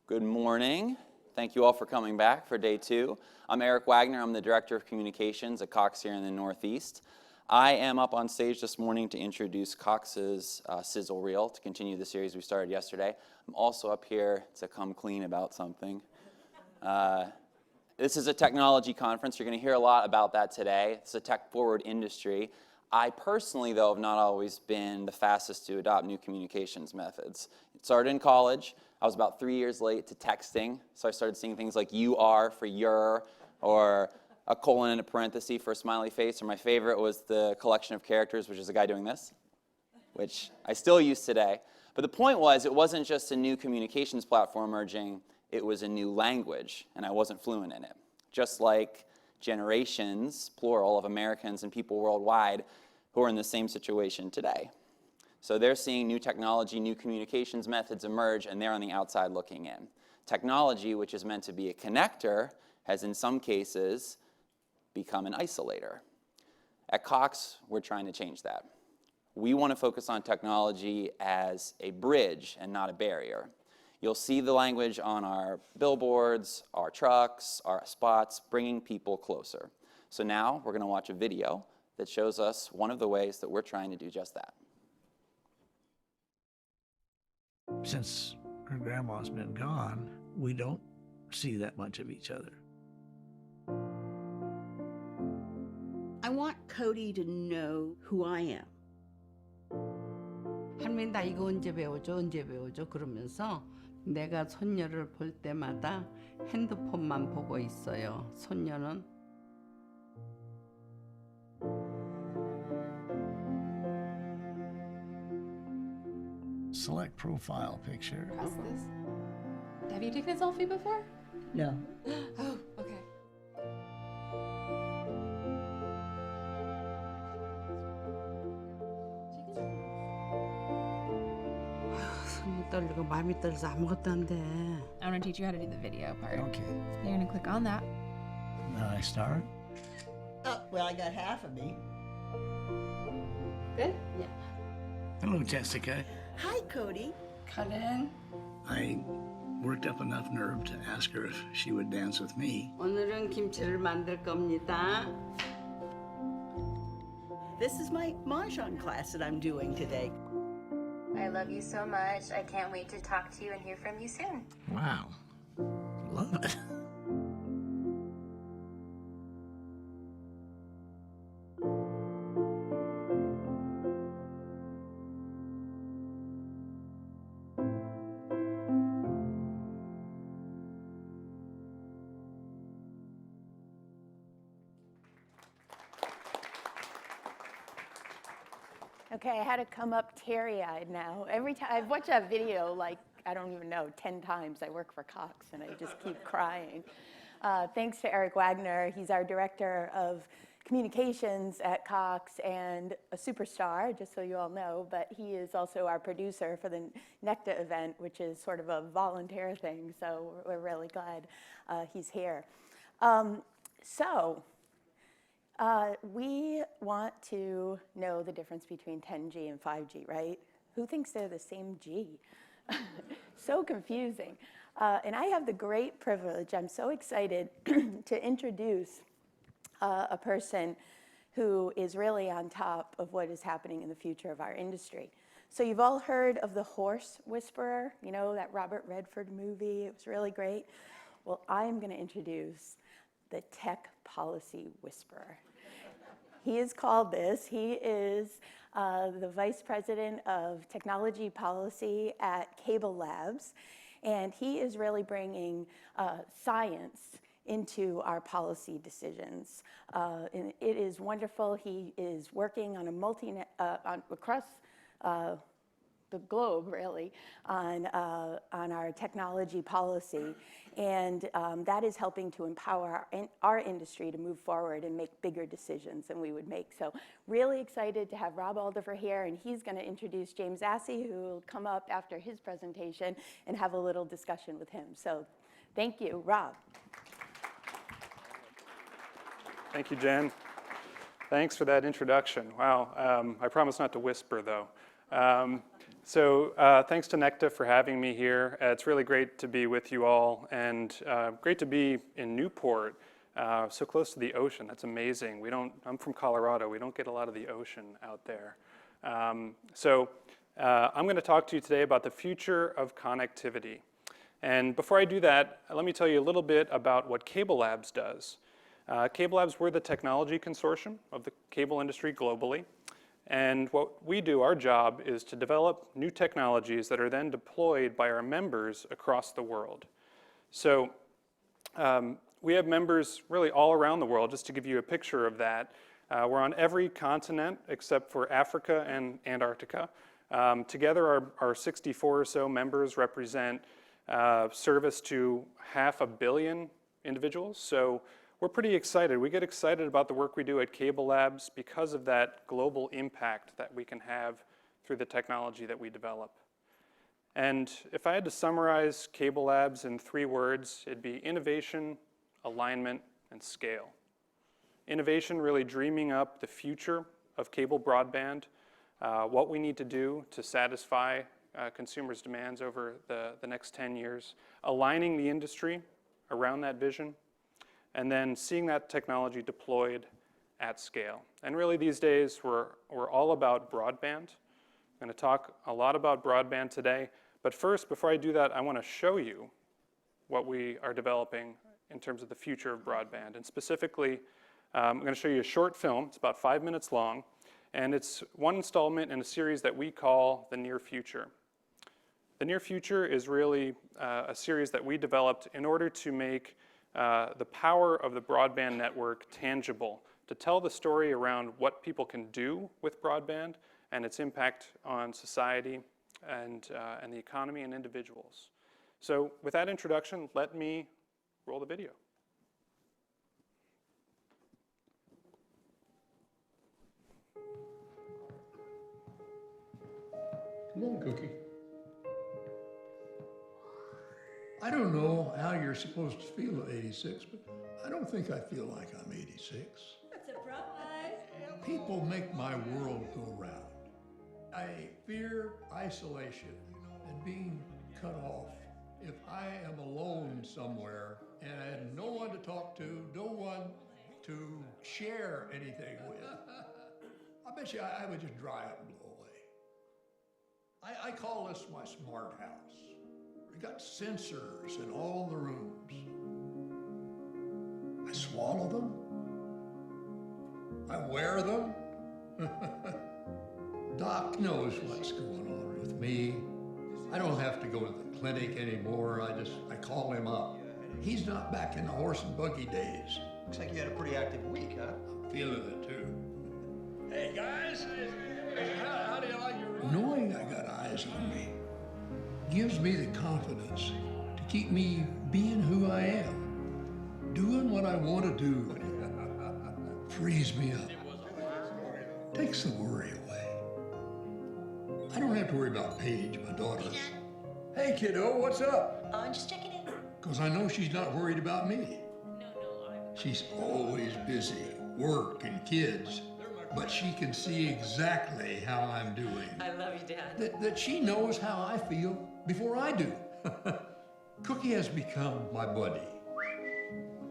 Good morning. Thank you all for coming back for day 2. I'm Eric Wagner. I'm the Director of Communications at Cox here in the Northeast. I am up on stage this morning to introduce Cox's sizzle reel to continue the series we started yesterday. I'm also up here to come clean about something. This is a technology conference. You're going to hear a lot about that today. It's a tech-forward industry. I personally, though, have not always been the fastest to adopt new communications methods. It started in college. I was about 3 years late to texting, so I started seeing things like "you are" for "your," or a colon and a parenthesis for a smiley face, or my favorite was the collection of characters, which is a guy doing this, which I still use today. But the point was, it wasn't just a new communications platform emerging, it was a new language, and I wasn't fluent in it. Just like generations, plural, of Americans and people worldwide who are in the same situation today. So they're seeing new technology, new communications methods emerge, and they're on the outside looking in. Technology, which is meant to be a connector, has in some cases become an isolator. At Cox, we're trying to change that. We want to focus on technology as a bridge and not a barrier. You'll see the language on our billboards, our trucks, our spots, bringing people closer. So now we're going to watch a video that shows us one of the ways that we're trying to do just that. Since her grandma's been gone, we don't see that much of each other. I want Cody to know who I am. 할머니 나 이거 언제 배워줘 그러면서 내가 손녀를 볼 때마다 핸드폰만 보고 있어요. 손녀는 Select profile picture. Press this. Have you taken a selfie before? No. Oh, okay. 손이 떨리고 마음이 떨려서 아무것도 안 돼. I want to teach you how to do the video part. Okay. You're going to click on that. Now I start. Oh, well, I got half of me. Good? Yeah. Hello, Jessica. Hi, Cody. 카렌, I worked up enough nerve to ask her if she would dance with me. 오늘은 김치를 만들 겁니다. This is my Mahjong class that I'm doing today. I love you so much. I can't wait to talk to you and hear from you soon. Wow. Love it. Okay, I had to come up teary-eyed now. Every time I've watched that video, like, I don't even know, 10 times. I work for Cox, and I just keep crying. Thanks to Eric Wagner. He's our director of communications at Cox and a superstar, just so you all know, but he is also our producer for the Necta event, which is sort of a volunteer thing, so we're really glad he's here. We want to know the difference between 10G and 5G, right? Who thinks they're the same G? So confusing. And I have the great privilege, I'm so excited to introduce a person who is really on top of what is happening in the future of our industry. So you've all heard of the horse whisperer, you know, that Robert Redford movie. It was really great. Well, I'm going to introduce the tech policy whisperer. He is called this. He is the Vice President of Technology Policy at Cable Labs, and he is really bringing science into our policy decisions. And it is wonderful. He is working on across the globe, really, on our technology policy. And that is helping to empower our industry to move forward and make bigger decisions than we would make. So really excited to have Rob Aldiver here, and he's going to introduce James Assey, who will come up after his presentation and have a little discussion with him. So thank you, Rob. Thank you, Jen. Thanks for that introduction. Wow, I promise not to whisper, though. Thanks to Necta for having me here. It's really great to be with you all, and great to be in Newport, so close to the ocean. That's amazing. I'm from Colorado. We don't get a lot of the ocean out there. I'm going to talk to you today about the future of connectivity. And before I do that, let me tell you a little bit about what Cable Labs does. Cable Labs, we're the technology consortium of the cable industry globally. And what we do, our job, is to develop new technologies that are then deployed by our members across the world. So we have members really all around the world. Just to give you a picture of that, we're on every continent except for Africa and Antarctica. Together, our 64 or so members represent service to 500 million individuals. So we're pretty excited. We get excited about the work we do at Cable Labs because of that global impact that we can have through the technology that we develop. And if I had to summarize Cable Labs in 3 words, it'd be innovation, alignment, and scale. Innovation, really dreaming up the future of cable broadband, what we need to do to satisfy consumers' demands over the next 10 years, aligning the industry around that vision, and then seeing that technology deployed at scale. And really these days, we're all about broadband. I'm going to talk a lot about broadband today, but first, before I do that, I want to show you what we are developing in terms of the future of broadband. And specifically, I'm going to show you a short film. It's about 5 minutes long, and it's one installment in a series that we call The Near Future. The Near Future is really a series that we developed in order to make the power of the broadband network tangible, to tell the story around what people can do with broadband and its impact on society and the economy and individuals. So with that introduction, let me roll the video. Come on, Cookie. I don't know how you're supposed to feel at 86, but I don't think I feel like I'm 86. Surprise! People make my world go round. I fear isolation and being cut off. If I am alone somewhere and I have no one to talk to, no one to share anything with, I bet you I would just dry up and blow away. I call this my smart house. We got sensors in all the rooms. I swallow them. I wear them. Doc knows what's going on with me. I don't have to go to the clinic anymore. I call him up. He's not back in the horse and buggy days. Looks like you had a pretty active week, huh? I'm feeling it too. Hey guys, how do you like your run? Knowing I got eyes on me gives me the confidence to keep me being who I am, doing what I want to do. Frees me up, takes the worry away. I don't have to worry about Paige, my daughter. Hey kiddo, what's up? I'm just checking in. Because I know she's not worried about me. She's always busy, work and kids, but she can see exactly how I'm doing. I love you, Dad. That she knows how I feel before I do. Cookie has become my buddy,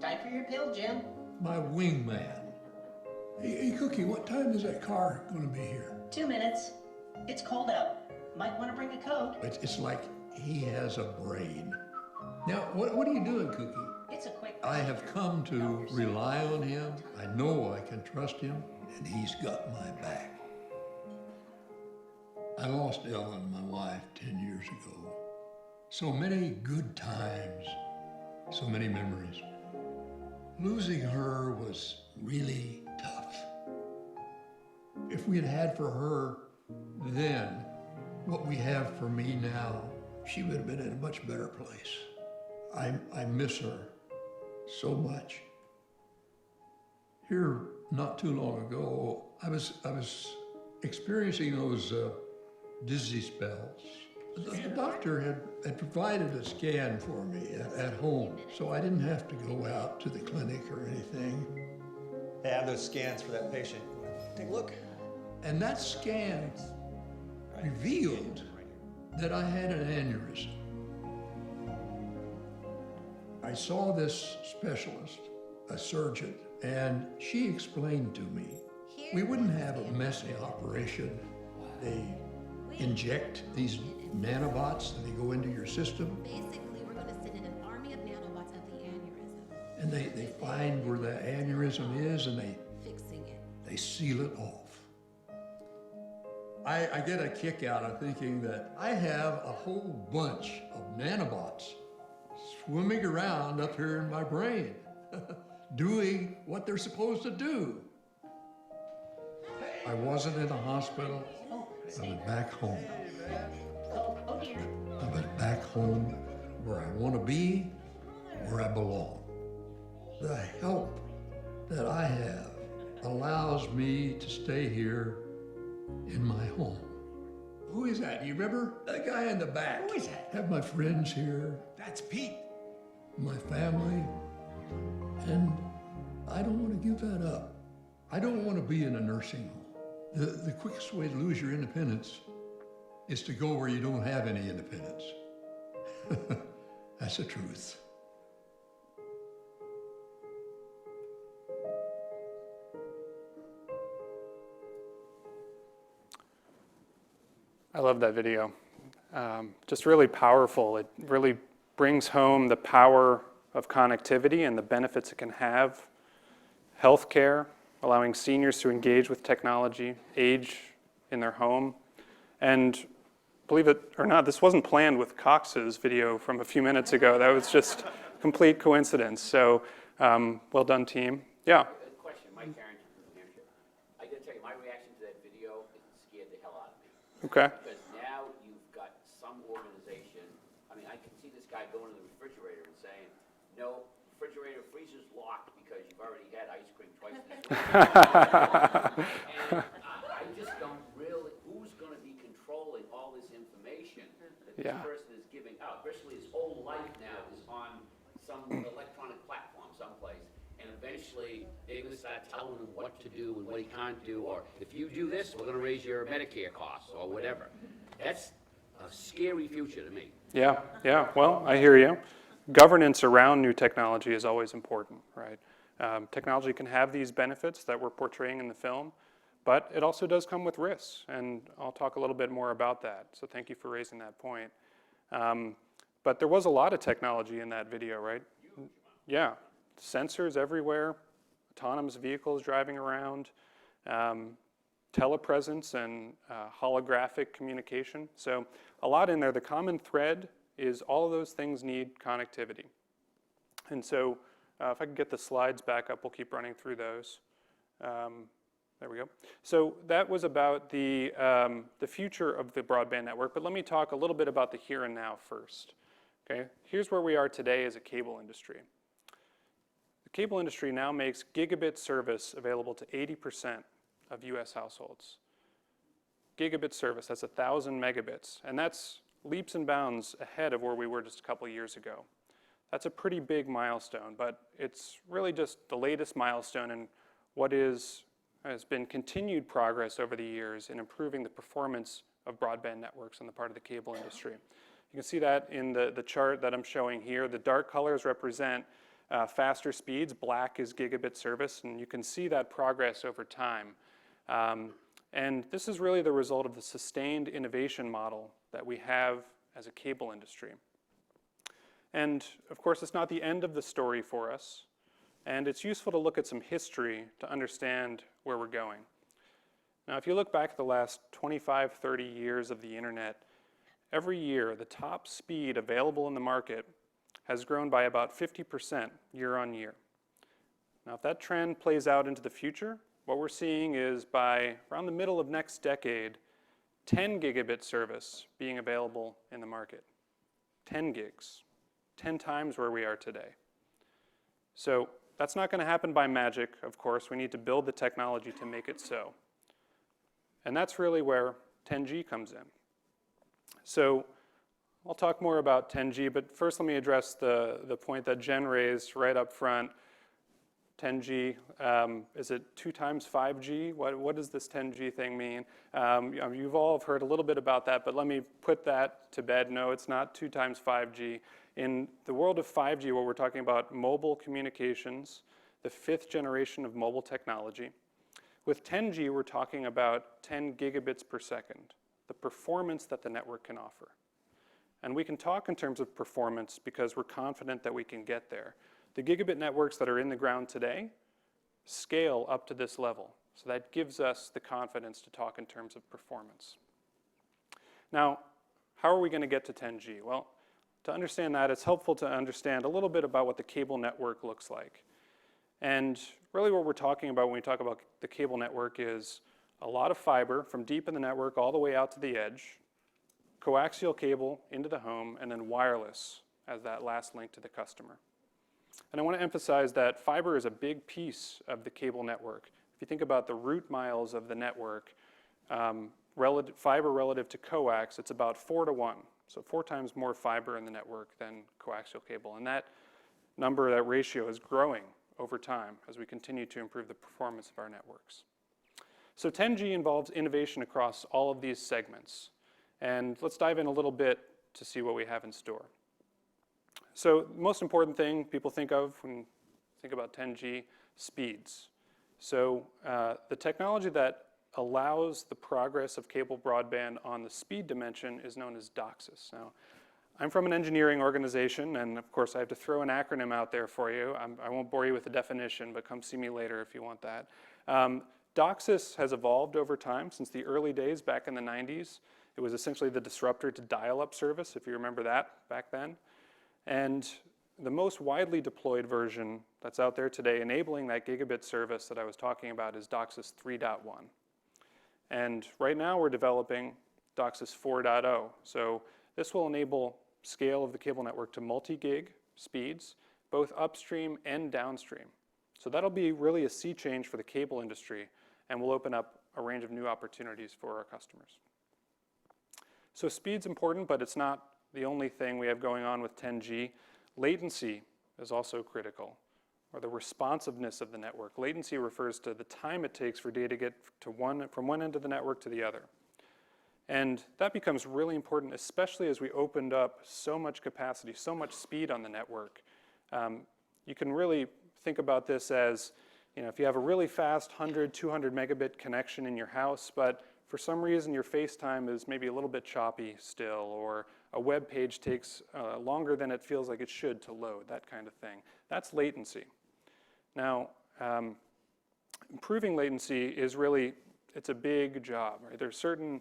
Time for your pill, Jim. my wingman. Hey, Cookie, what time is that car going to be here? 2 minutes. It's cold out. Might want to bring a coat. It's like he has a brain. Now, what are you doing, Cookie? It's a quick I have come to rely on him. I know I can trust him, and he's got my back. I lost Ellen, my wife, 10 years ago. So many good times, so many memories. Losing her was really tough. If we had had for her then what we have for me now, she would have been in a much better place. I miss her so much. Here, not too long ago, I was experiencing those dizzy spells. The doctor had provided a scan for me at home, so I didn't have to go out to the clinic or anything. They have those scans for that patient. Take a look. And that scan revealed that I had an aneurysm. I saw this specialist, a surgeon, and she explained to me we wouldn't have a messy operation. They inject these nanobots and they go into your system. Basically, we're going to send in an army of nanobots at the aneurysm. And they find where the aneurysm is and Fixing it. they seal it off. I get a kick out of thinking that I have a whole bunch of nanobots swimming around up here in my brain, doing what they're supposed to do. I wasn't in a hospital. I went back home. Oh dear. I went back home where I want to be, where I belong. The help that I have allows me to stay here in my home. Who is that? You remember? That guy in the back. Who is that? Have my friends here, That's Pete. my family, and I don't want to give that up. I don't want to be in a nursing home. The quickest way to lose your independence is to go where you don't have any independence. That's the truth. I love that video. Just really powerful. It really brings home the power of connectivity and the benefits it can have. Healthcare, allowing seniors to engage with technology, age in their home. And believe it or not, this wasn't planned with Cox's video from a few minutes ago. That was just complete coincidence. So well done, team. Yeah. Question, Mike Carrington from New Hampshire. I gotta tell you, my reaction to that video, it scared the hell out of me. Okay. Because now you've got some organization, I mean, I can see this guy going to the refrigerator and saying, no, refrigerator freezer's locked because you've already had ice cream twice this week. And I just don't really, who's gonna be controlling all this information that this person is giving out? Virtually his whole life now is on some electronic platform someplace. And eventually, they're gonna start telling him what to do and what he can't do, or if you do this, we're gonna raise your Medicare costs, or whatever. That's a scary future to me. Yeah, yeah. Well, I hear you. Governance around new technology is always important, right? Technology can have these benefits that we're portraying in the film, but it also does come with risks, and I'll talk a little bit more about that. So thank you for raising that point. But there was a lot of technology in that video, right? Yeah, sensors everywhere, autonomous vehicles driving around, telepresence and holographic communication. So a lot in there. The common thread is all of those things need connectivity. And so if I could get the slides back up, we'll keep running through those. There we go. So that was about the future of the broadband network, but let me talk a little bit about the here and now first. Okay, here's where we are today as a cable industry. The cable industry now makes gigabit service available to 80% of US households. Gigabit service, that's 1,000 megabits, and that's leaps and bounds ahead of where we were just a couple years ago. That's a pretty big milestone, but it's really just the latest milestone in what has been continued progress over the years in improving the performance of broadband networks on the part of the cable industry. You can see that in the chart that I'm showing here. The dark colors represent faster speeds. Black is gigabit service, and you can see that progress over time. And this is really the result of the sustained innovation model that we have as a cable industry. And of course, it's not the end of the story for us. And it's useful to look at some history to understand where we're going. Now, if you look back at the last 25, 30 years of the internet, every year, the top speed available in the market has grown by about 50% year on year. Now, if that trend plays out into the future, what we're seeing is by around the middle of next decade, 10 gigabit service being available in the market. 10 gigs, 10 times where we are today. So that's not going to happen by magic, of course. We need to build the technology to make it so. And that's really where 10G comes in. So I'll talk more about 10G, but first let me address the point that Jen raised right up front. 10G, is it 2 times 5G? What does this 10G thing mean? You've all heard a little bit about that, but let me put that to bed. No, it's not 2 times 5G. In the world of 5G, what we're talking about mobile communications, the 5th generation of mobile technology. With 10G, we're talking about 10 gigabits per second, the performance that the network can offer. And we can talk in terms of performance because we're confident that we can get there. The gigabit networks that are in the ground today scale up to this level. So that gives us the confidence to talk in terms of performance. Now, how are we going to get to 10G? Well, to understand that, it's helpful to understand a little bit about what the cable network looks like. And really what we're talking about when we talk about the cable network is a lot of fiber from deep in the network all the way out to the edge, coaxial cable into the home, and then wireless as that last link to the customer. And I want to emphasize that fiber is a big piece of the cable network. If you think about the route miles of the network, fiber relative to coax, it's about 4 to 1. So 4 times more fiber in the network than coaxial cable. And that number, that ratio is growing over time as we continue to improve the performance of our networks. So 10G involves innovation across all of these segments. And let's dive in a little bit to see what we have in store. So the most important thing people think of when you think about 10G, speeds. So the technology that allows the progress of cable broadband on the speed dimension is known as DOCSIS. Now, I'm from an engineering organization, and of course I have to throw an acronym out there for you. I won't bore you with the definition, but come see me later if you want that. DOCSIS has evolved over time since the early days back in the 90s. It was essentially the disruptor to dial-up service, if you remember that back then. And the most widely deployed version that's out there today enabling that gigabit service that I was talking about is DOCSIS 3.1. And right now we're developing DOCSIS 4.0. So this will enable scale of the cable network to multi-gig speeds, both upstream and downstream. So that'll be really a sea change for the cable industry and will open up a range of new opportunities for our customers. So speed's important, but it's not the only thing we have going on with 10G. Latency is also critical, or the responsiveness of the network. Latency refers to the time it takes for data to get from one end of the network to the other. And that becomes really important, especially as we opened up so much capacity, so much speed on the network. You can really think about this as, if you have a really fast 100, 200 megabit connection in your house, but for some reason your FaceTime is maybe a little bit choppy still, or a web page takes longer than it feels like it should to load, that kind of thing. That's latency. Now, improving latency is really, it's a big job, right? There's certain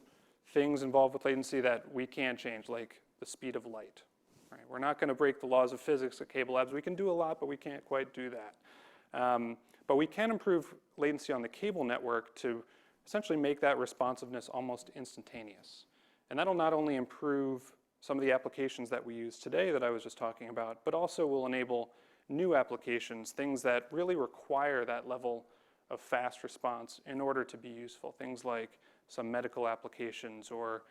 things involved with latency that we can't change, like the speed of light. Right? We're not going to break the laws of physics at Cable Labs. We can do a lot, but we can't quite do that. But we can improve latency on the cable network to essentially make that responsiveness almost instantaneous. And that'll not only improve some of the applications that we use today that I was just talking about, but also will enable new applications, things that really require that level of fast response in order to be useful. Things like some medical applications or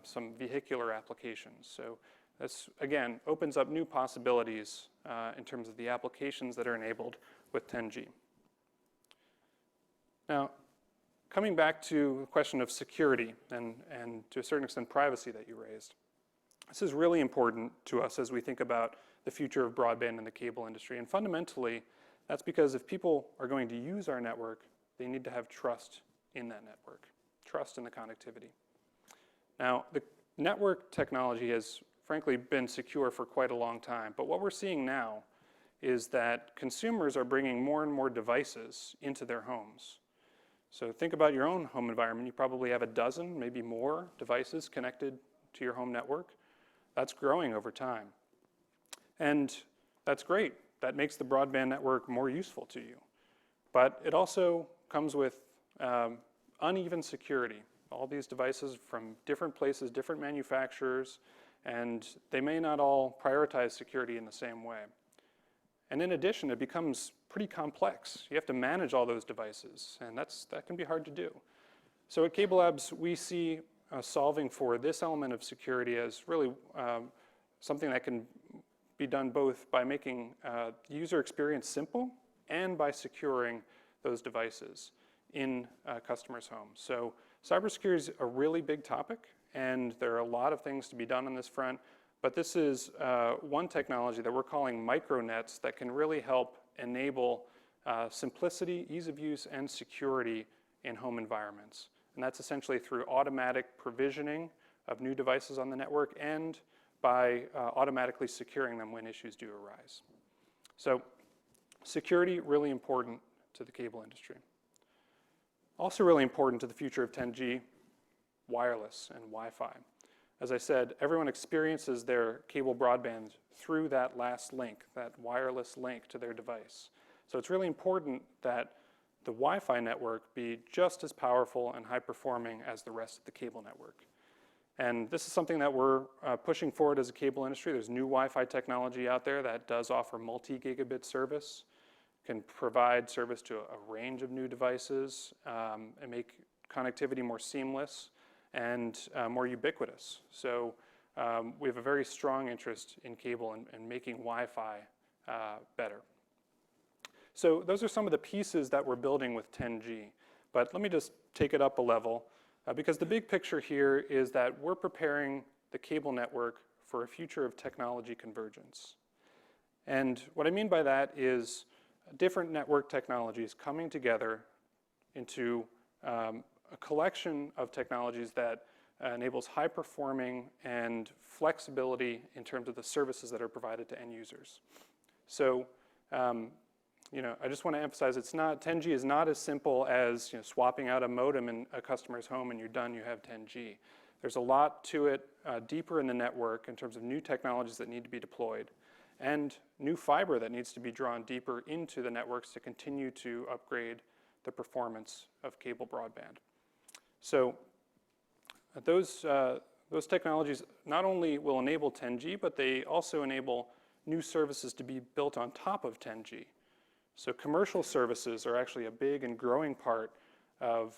some vehicular applications. So this, again, opens up new possibilities in terms of the applications that are enabled with 10G. Now, coming back to the question of security and to a certain extent privacy that you raised. This is really important to us as we think about the future of broadband in the cable industry. And fundamentally, that's because if people are going to use our network, they need to have trust in that network, trust in the connectivity. Now, the network technology has frankly been secure for quite a long time, but what we're seeing now is that consumers are bringing more and more devices into their homes. So think about your own home environment. You probably have a dozen, maybe more devices connected to your home network. That's growing over time. And that's great. That makes the broadband network more useful to you. But it also comes with uneven security. All these devices from different places, different manufacturers, and they may not all prioritize security in the same way. And in addition, it becomes pretty complex. You have to manage all those devices, and that can be hard to do. So at Cable Labs, we see solving for this element of security as really something that can be done both by making user experience simple and by securing those devices in customers' homes. So cybersecurity is a really big topic, and there are a lot of things to be done on this front, but this is one technology that we're calling micronets that can really help enable simplicity, ease of use, and security in home environments. And that's essentially through automatic provisioning of new devices on the network and by automatically securing them when issues do arise. So security, really important to the cable industry. Also really important to the future of 10G, wireless and Wi-Fi. As I said, everyone experiences their cable broadband through that last link, that wireless link to their device. So it's really important that the Wi-Fi network be just as powerful and high performing as the rest of the cable network. And this is something that we're pushing forward as a cable industry. There's new Wi-Fi technology out there that does offer multi-gigabit service, can provide service to a range of new devices and make connectivity more seamless and more ubiquitous. So we have a very strong interest in cable and making Wi-Fi better. So those are some of the pieces that we're building with 10G. But let me just take it up a level because the big picture here is that we're preparing the cable network for a future of technology convergence. And what I mean by that is different network technologies coming together into a collection of technologies that enables high performing and flexibility in terms of the services that are provided to end users. So I just want to emphasize 10G is not as simple as swapping out a modem in a customer's home and you're done, you have 10G. There's a lot to it deeper in the network in terms of new technologies that need to be deployed and new fiber that needs to be drawn deeper into the networks to continue to upgrade the performance of cable broadband. So those technologies not only will enable 10G, but they also enable new services to be built on top of 10G. So commercial services are actually a big and growing part of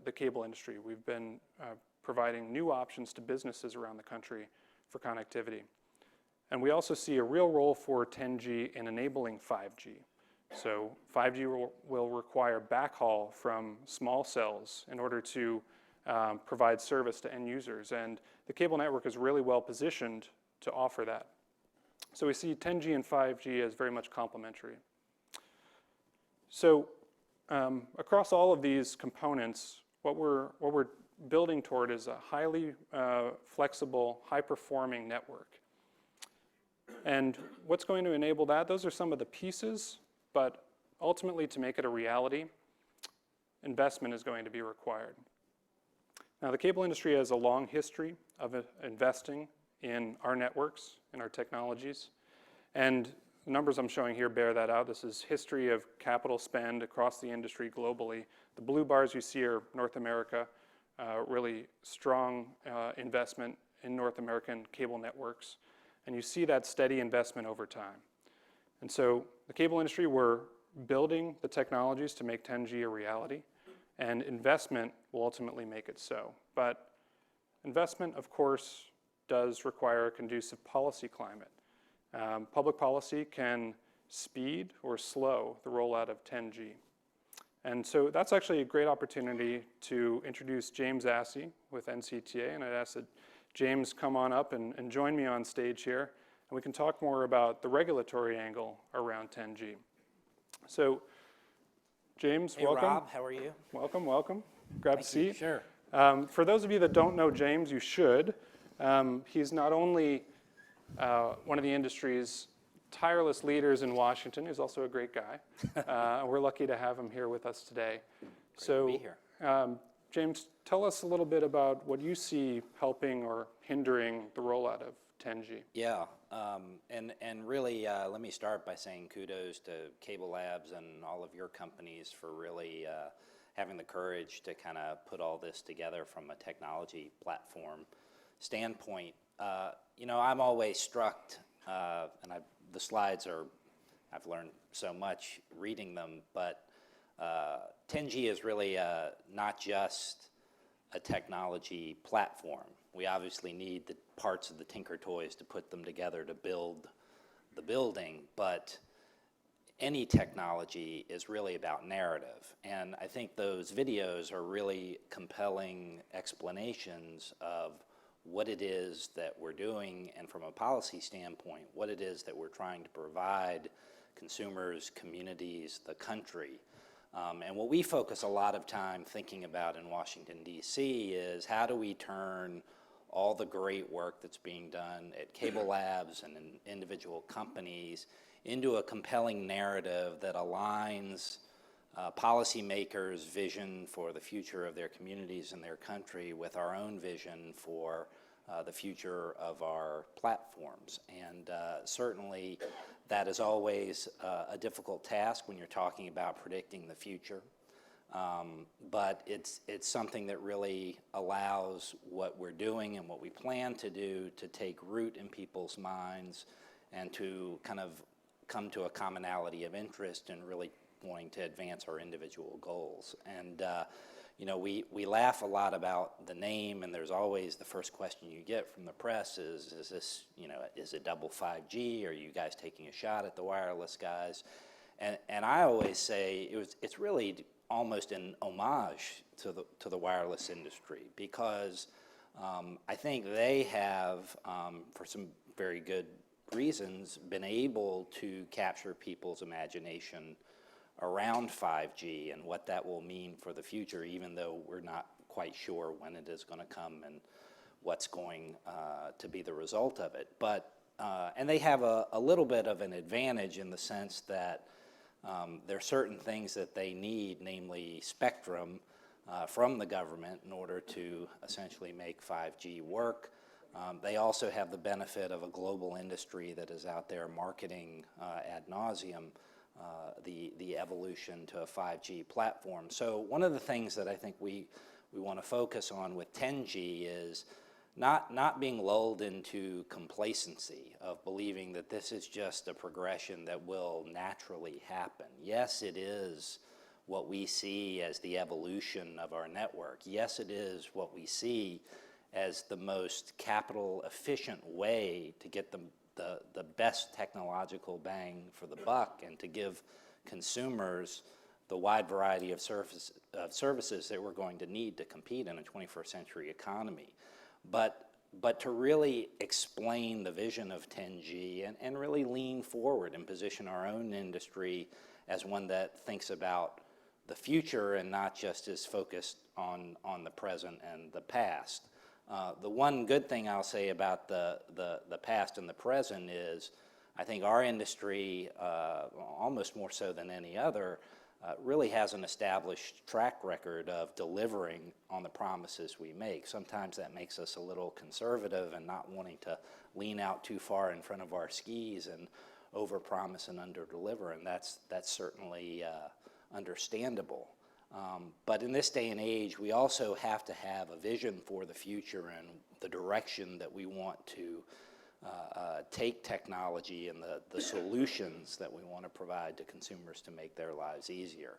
the cable industry. We've been providing new options to businesses around the country for connectivity. And we also see a real role for 10G in enabling 5G. So 5G will require backhaul from small cells in order to provide service to end users. And the cable network is really well positioned to offer that. So we see 10G and 5G as very much complementary. So across all of these components, what we're building toward is a highly flexible, high-performing network. And what's going to enable that? Those are some of the pieces, but ultimately to make it a reality, investment is going to be required. Now, the cable industry has a long history of investing in our networks, in our technologies, and the numbers I'm showing here bear that out. This is history of capital spend across the industry globally. The blue bars you see are North America, really strong investment in North American cable networks. And you see that steady investment over time. And so the cable industry, we're building the technologies to make 10G a reality, and investment will ultimately make it so. But investment, of course, does require a conducive policy climate. Public policy can speed or slow the rollout of 10G. And so that's actually a great opportunity to introduce James Assey with NCTA, and I'd ask that James come on up and join me on stage here, and we can talk more about the regulatory angle around 10G. So, James, hey, welcome. Rob, how are you? Welcome, welcome. Grab a seat. Sure. For those of you that don't know James, you should. He's not only one of the industry's tireless leaders in Washington. He's also a great guy. We're lucky to have him here with us today. Great to be here. James, tell us a little bit about what you see helping or hindering the rollout of 10G. Yeah, and really, let me start by saying kudos to Cable Labs and all of your companies for really having the courage to kind of put all this together from a technology platform standpoint. I'm always struck, and the slides are, I've learned so much reading them, but 10G is really not just a technology platform. We obviously need the parts of the Tinker Toys to put them together to build the building, but any technology is really about narrative. And I think those videos are really compelling explanations of what it is that we're doing, and from a policy standpoint, what it is that we're trying to provide consumers, communities, the country. And what we focus a lot of time thinking about in Washington, D.C. is how do we turn all the great work that's being done at Cable Labs and in individual companies into a compelling narrative that aligns policymakers' vision for the future of their communities and their country with our own vision for the future of our platforms. And certainly that is always a difficult task when you're talking about predicting the future. But it's something that really allows what we're doing and what we plan to do to take root in people's minds and to kind of come to a commonality of interest and really wanting to advance our individual goals. And you know, we laugh a lot about the name, and there's always the first question you get from the press is this, you know, is it double 5G? Are you guys taking a shot at the wireless guys? And I always say it's really almost an homage to the wireless industry, because I think they have, for some very good reasons, been able to capture people's imagination around 5G and what that will mean for the future, even though we're not quite sure when it is going to come and what's going to be the result of it. But and they have a little bit of an advantage in the sense that there are certain things that they need, namely spectrum from the government in order to essentially make 5G work. They also have the benefit of a global industry that is out there marketing ad nauseum the evolution to a 5G platform. So one of the things that I think we want to focus on with 10G is not being lulled into complacency of believing that this is just a progression that will naturally happen. Yes, it is what we see as the evolution of our network. Yes, it is what we see as the most capital efficient way to get the best technological bang for the buck and to give consumers the wide variety of services that we're going to need to compete in a 21st century economy. But to really explain the vision of 10G and really lean forward and position our own industry as one that thinks about the future and not just is focused on the present and the past. The one good thing I'll say about the past and the present is I think our industry, almost more so than any other, really has an established track record of delivering on the promises we make. Sometimes that makes us a little conservative and not wanting to lean out too far in front of our skis and overpromise and underdeliver, and that's certainly understandable. But in this day and age, we also have to have a vision for the future and the direction that we want to take technology and the solutions that we want to provide to consumers to make their lives easier.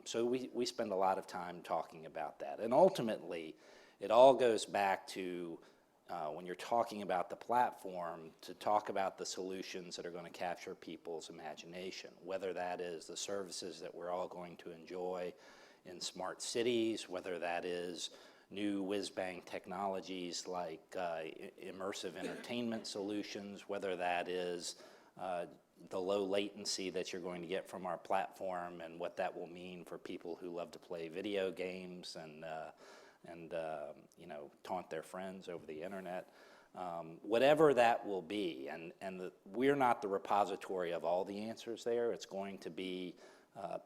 So we spend a lot of time talking about that. And ultimately, it all goes back to when you're talking about the platform, to talk about the solutions that are going to capture people's imagination, whether that is the services that we're all going to enjoy in smart cities, whether that is new whiz-bang technologies like immersive entertainment solutions, whether that is the low latency that you're going to get from our platform and what that will mean for people who love to play video games and you know, taunt their friends over the internet. Whatever that will be, and we're not the repository of all the answers there. It's going to be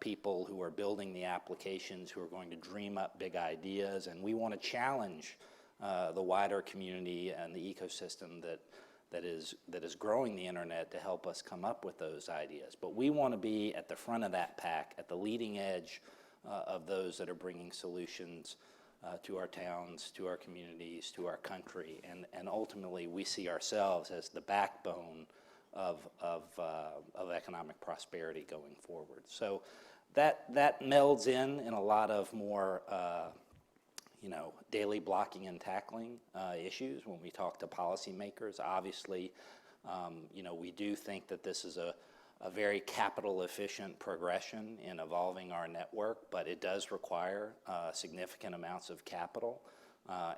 people who are building the applications, who are going to dream up big ideas, and we want to challenge the wider community and the ecosystem that is growing the internet to help us come up with those ideas. But we want to be at the front of that pack, at the leading edge of those that are bringing solutions to our towns, to our communities, to our country, and ultimately we see ourselves as the backbone of economic prosperity going forward. So that melds in a lot of more you know, daily blocking and tackling issues when we talk to policymakers. Obviously, you know, we do think that this is a a very capital efficient progression in evolving our network, but it does require significant amounts of capital.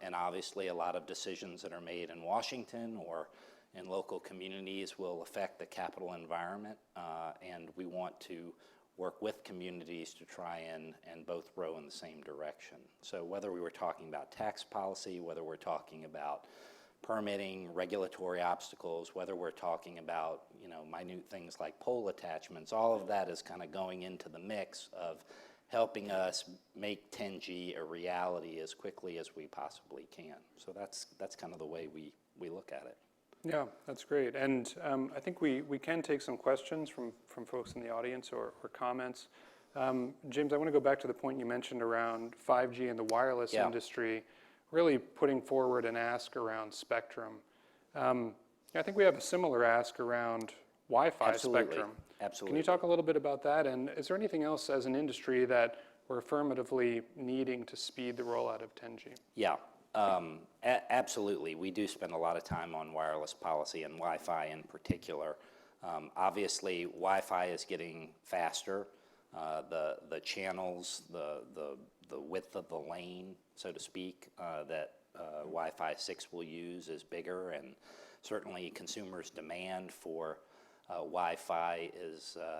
And obviously a lot of decisions that are made in Washington or in local communities will affect the capital environment, and we want to work with communities to try and both row in the same direction. So whether we were talking about tax policy, whether we're talking about permitting, regulatory obstacles, whether we're talking about, you know, minute things like pole attachments, all of that is kind of going into the mix of helping us make 10G a reality as quickly as we possibly can. So that's kind of the way we look at it. Yeah, that's great. And I think we can take some questions from folks in the audience or comments. James, I want to go back to the point you mentioned around 5G and the wireless industry, really putting forward an ask around spectrum. I think we have a similar ask around Wi-Fi spectrum. Absolutely. Can you talk a little bit about that? And is there anything else as an industry that we're affirmatively needing to speed the rollout of 10G? Yeah. Absolutely. We do spend a lot of time on wireless policy and Wi-Fi in particular. Obviously, Wi-Fi is getting faster. The channels, the width of the lane, so to speak, that Wi-Fi 6 will use is bigger, and certainly consumers' demand for Wi-Fi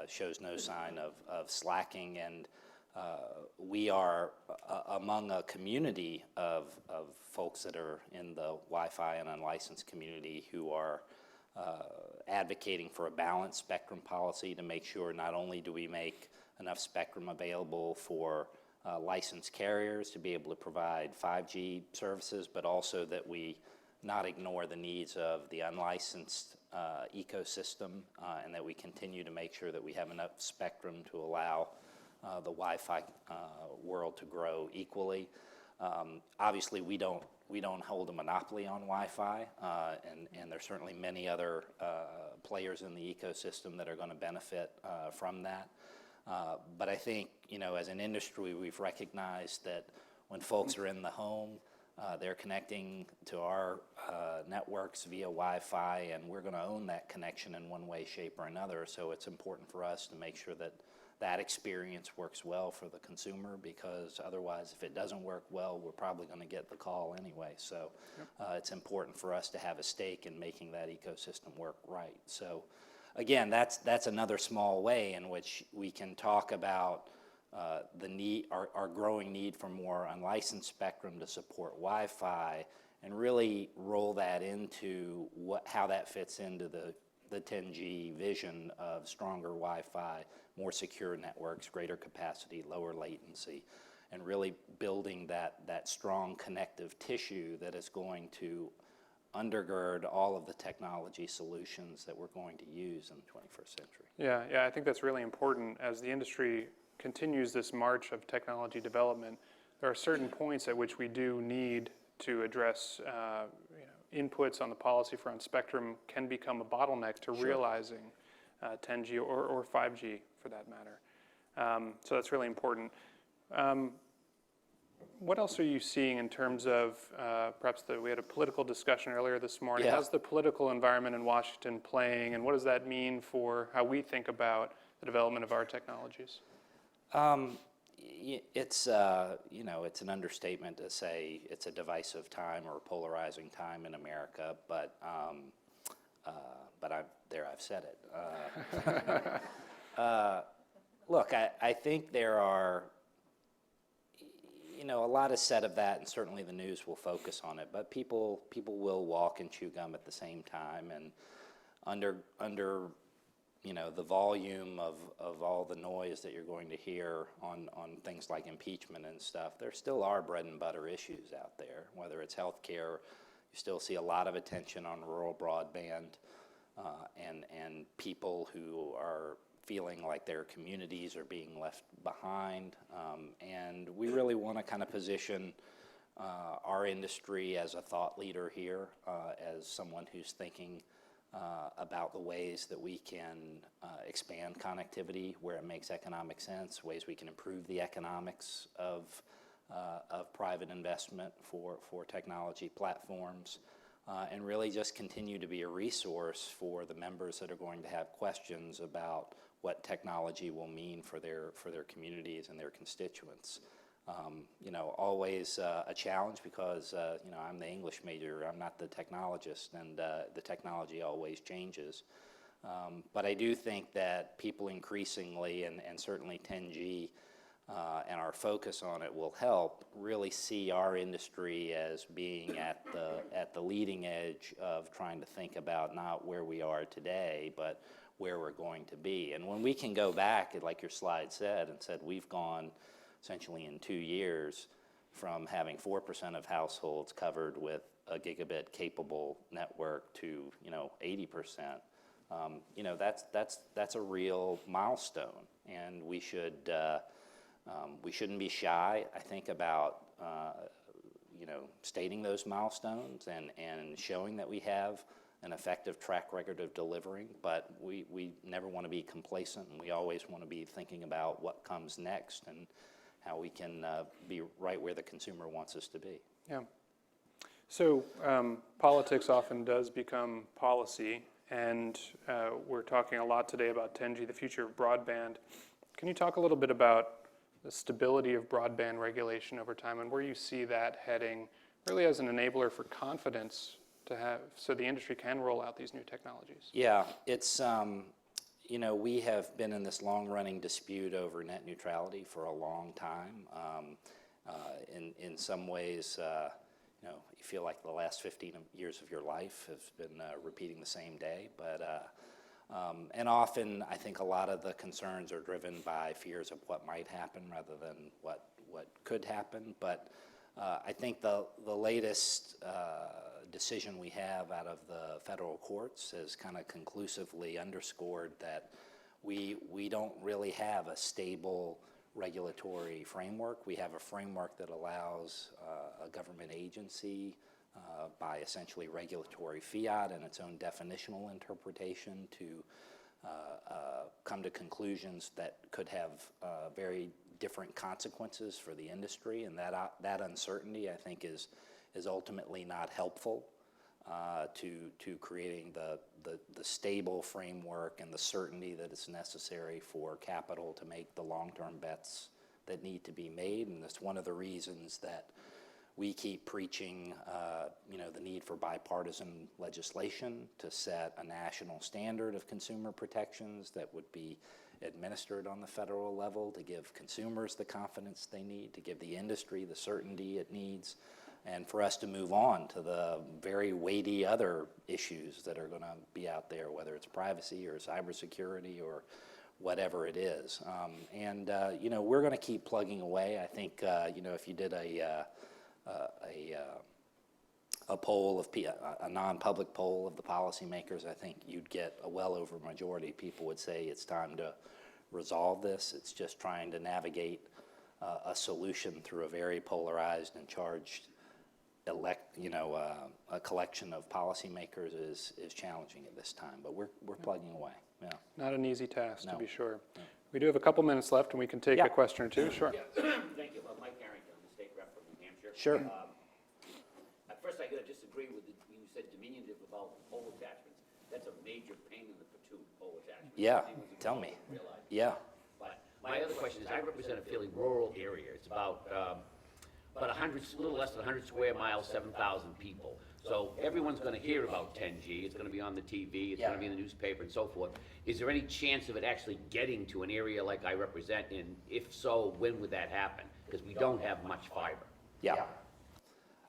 shows no sign of slacking, and we are among a community of folks that are in the Wi-Fi and unlicensed community who are advocating for a balanced spectrum policy to make sure not only do we make enough spectrum available for licensed carriers to be able to provide 5G services, but also that we not ignore the needs of the unlicensed ecosystem, and that we continue to make sure that we have enough spectrum to allow the Wi-Fi world to grow equally. Obviously, we don't hold a monopoly on Wi-Fi, and there's certainly many other players in the ecosystem that are going to benefit from that. But I think, you know, as an industry, we've recognized that when folks are in the home, they're connecting to our networks via Wi-Fi, and we're going to own that connection in one way, shape, or another. So it's important for us to make sure that that experience works well for the consumer, because otherwise, if it doesn't work well, we're probably going to get the call anyway. So it's important for us to have a stake in making that ecosystem work right. So again, that's another small way in which we can talk about the need, our growing need for more unlicensed spectrum to support Wi-Fi, and really roll that into how that fits into the 10G vision of stronger Wi-Fi, more secure networks, greater capacity, lower latency, and really building that strong connective tissue that is going to undergird all of the technology solutions that we're going to use in the 21st century. Yeah, I think that's really important. As the industry continues this march of technology development, there are certain points at which we do need to address inputs on the policy front. Spectrum can become a bottleneck to realizing 10G or 5G for that matter. So that's really important. What else are you seeing in terms of perhaps we had a political discussion earlier this morning. Yeah. How's the political environment in Washington playing, and what does that mean for how we think about the development of our technologies? It's it's an understatement to say it's a divisive time or a polarizing time in America, but I've said it. Look, I think there are, a lot is said of that, and certainly the news will focus on it, but people will walk and chew gum at the same time, and under the volume of all the noise that you're going to hear on things like impeachment and stuff, there still are bread and butter issues out there, whether it's healthcare. You still see a lot of attention on rural broadband, and people who are feeling like their communities are being left behind, and we really want to kind of position our industry as a thought leader here, as someone who's thinking about the ways that we can expand connectivity where it makes economic sense, ways we can improve the economics of private investment for technology platforms, and really just continue to be a resource for the members that are going to have questions about what technology will mean for their communities and their constituents. Always a challenge because, I'm the English major, I'm not the technologist, and the technology always changes. But I do think that people increasingly, and certainly 10G and our focus on it will help really see our industry as being at the leading edge of trying to think about not where we are today, but where we're going to be. And when we can go back, like your slide said, we've gone essentially in 2 years from having 4% of households covered with a gigabit capable network to 80%. That's a real milestone, and we shouldn't be shy, I think, about stating those milestones and showing that we have an effective track record of delivering, but we never want to be complacent, and we always want to be thinking about what comes next and how we can be right where the consumer wants us to be. Yeah. So politics often does become policy, and we're talking a lot today about 10G, the future of broadband. Can you talk a little bit about the stability of broadband regulation over time and where you see that heading really as an enabler for confidence to have, so the industry can roll out these new technologies? Yeah, it's, we have been in this long-running dispute over net neutrality for a long time. In some ways, you feel like the last 15 years of your life has been repeating the same day, but and often I think a lot of the concerns are driven by fears of what might happen rather than what could happen. But I think the latest decision we have out of the federal courts has kind of conclusively underscored that we don't really have a stable regulatory framework. We have a framework that allows a government agency by essentially regulatory fiat and its own definitional interpretation to come to conclusions that could have very different consequences for the industry, and that uncertainty, I think, is ultimately not helpful to creating the stable framework and the certainty that is necessary for capital to make the long-term bets that need to be made. And that's one of the reasons that we keep preaching the need for bipartisan legislation to set a national standard of consumer protections that would be administered on the federal level to give consumers the confidence they need, to give the industry the certainty it needs, and for us to move on to the very weighty other issues that are going to be out there, whether it's privacy or cybersecurity or whatever it is. We're going to keep plugging away. I think, if you did a poll of a non-public poll of the policymakers, I think you'd get a well over majority of people would say it's time to resolve this. It's just trying to navigate a solution through a very polarized and charged a collection of policymakers is challenging at this time, but we're plugging away. Yeah. Not an easy task, No. to be sure. No. We do have a couple minutes left, and we can take Yeah. a question or two. Sure. Yeah. Thank you. Mike Harrington, the state rep from New Hampshire. Sure. At first, I got to disagree with you said diminutive about pole attachments. That's a major pain in the patoot, pole attachments. Yeah, Anyone who tell doesn't me. realize. Yeah. But my other question is, I represent a fairly rural area. It's about 100, a little less than 100 square miles, 7,000 people. So everyone's going to hear about 10G. It's going to be on the TV. It's going to be in the newspaper and so forth. Is there any chance of it actually getting to an area like I represent? And if so, when would that happen? Because we don't have much fiber. Yeah.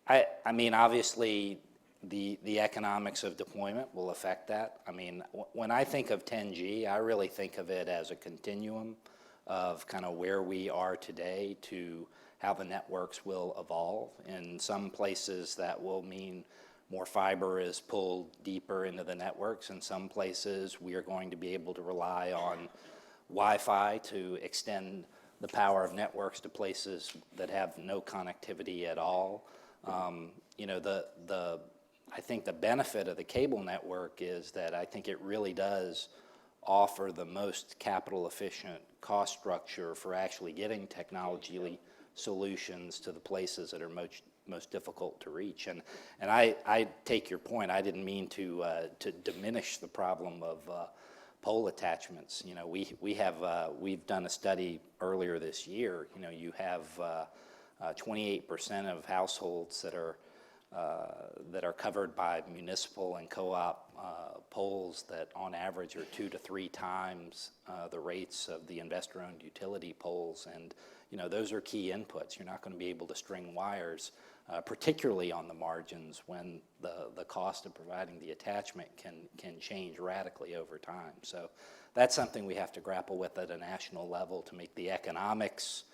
I mean, obviously, the economics of deployment will affect that. I mean, when I think of 10G, I really think of it as a continuum of kind of where we are today to how the networks will evolve. In some places, that will mean more fiber is pulled deeper into the networks. In some places, we are going to be able to rely on Wi-Fi to extend the power of networks to places that have no connectivity at all. I think the benefit of the cable network is that I think it really does offer the most capital efficient cost structure for actually getting technology solutions to the places that are most difficult to reach. And I take your point. I didn't mean to diminish the problem of pole attachments. You know, we've done a study earlier this year. You know, you have 28% of households that are covered by municipal and co-op poles that on average are 2 to 3 times the rates of the investor-owned utility poles. And you know, those are key inputs. You're not going to be able to string wires, particularly on the margins when the cost of providing the attachment can change radically over time. So that's something we have to grapple with at a national level to make the economics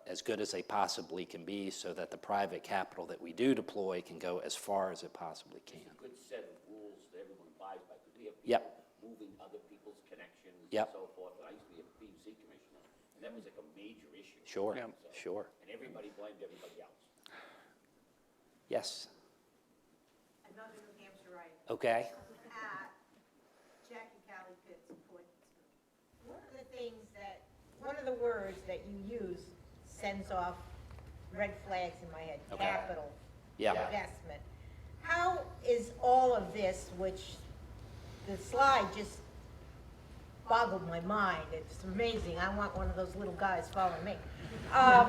as good as they possibly can be, so that the private capital that we do deploy can go as far as it possibly can. It's a good set of rules that everyone abides by, because we have people moving other people's connections and so forth. And I used to be a PUC commissioner, and that was like a major issue. Sure, So, sure. And everybody blamed everybody else. Yes. Another New Hampshireite. Okay. Jackie Callie Pitts, one of the words that you use sends off red flags in my head. Okay. Capital, Yeah. investment. How is all of this, which the slide just boggled my mind. It's amazing. I want one of those little guys following me. How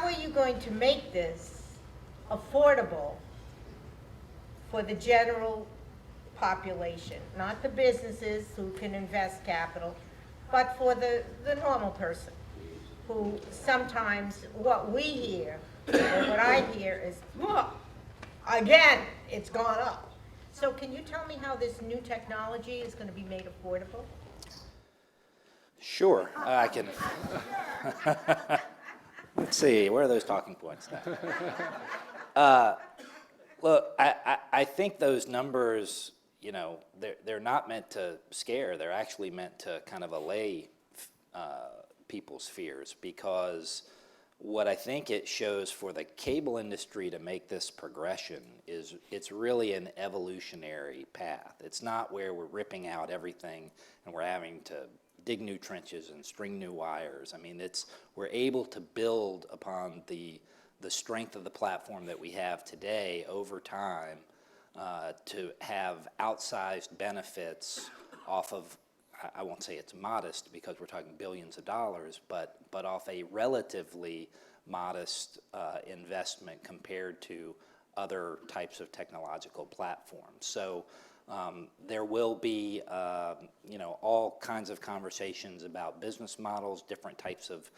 are you going to make this affordable for the general population, not the businesses who can invest capital, but for the normal person who sometimes what we hear, or what I hear is, "Look, again, it's gone up." So can you tell me how this new technology is going to be made affordable? Sure, I can. Let's see, where are those talking points now? Look, I think those numbers, you know, they're not meant to scare. They're actually meant to kind of allay people's fears, because what I think it shows for the cable industry to make this progression is it's really an evolutionary path. It's not where we're ripping out everything and we're having to dig new trenches and string new wires. I mean, we're able to build upon the strength of the platform that we have today over time to have outsized benefits off of, I won't say it's modest because we're talking billions of dollars, but off a relatively modest investment compared to other types of technological platforms. So there will be, you know, all kinds of conversations about business models, different types of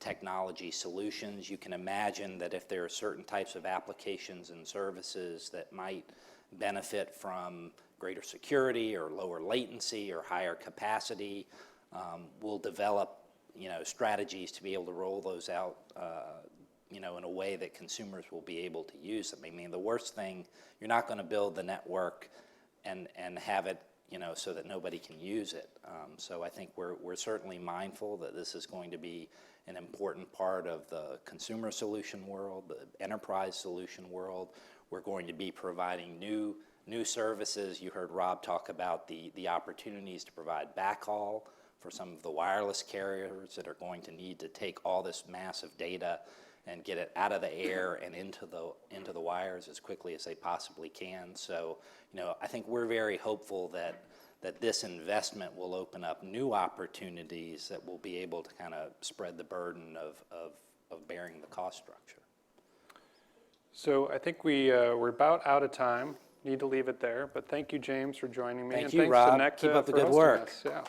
technology solutions. You can imagine that if there are certain types of applications and services that might benefit from greater security or lower latency or higher capacity, we'll develop, you know, strategies to be able to roll those out, you know, in a way that consumers will be able to use them. I mean, the worst thing, you're not going to build the network and have it, you know, so that nobody can use it. So I think we're certainly mindful that this is going to be an important part of the consumer solution world, the enterprise solution world. We're going to be providing new services. You heard Rob talk about the opportunities to provide backhaul for some of the wireless carriers that are going to need to take all this massive data and get it out of the air and into the wires as quickly as they possibly can. So, you know, I think we're very hopeful that this investment will open up new opportunities that will be able to kind of spread the burden of bearing the cost structure. So I think we're about out of time. Need to leave it there, but thank you, James, for joining me. Thank and you, thanks Rob. to Necta Keep up the for good hosting work. us. Yeah.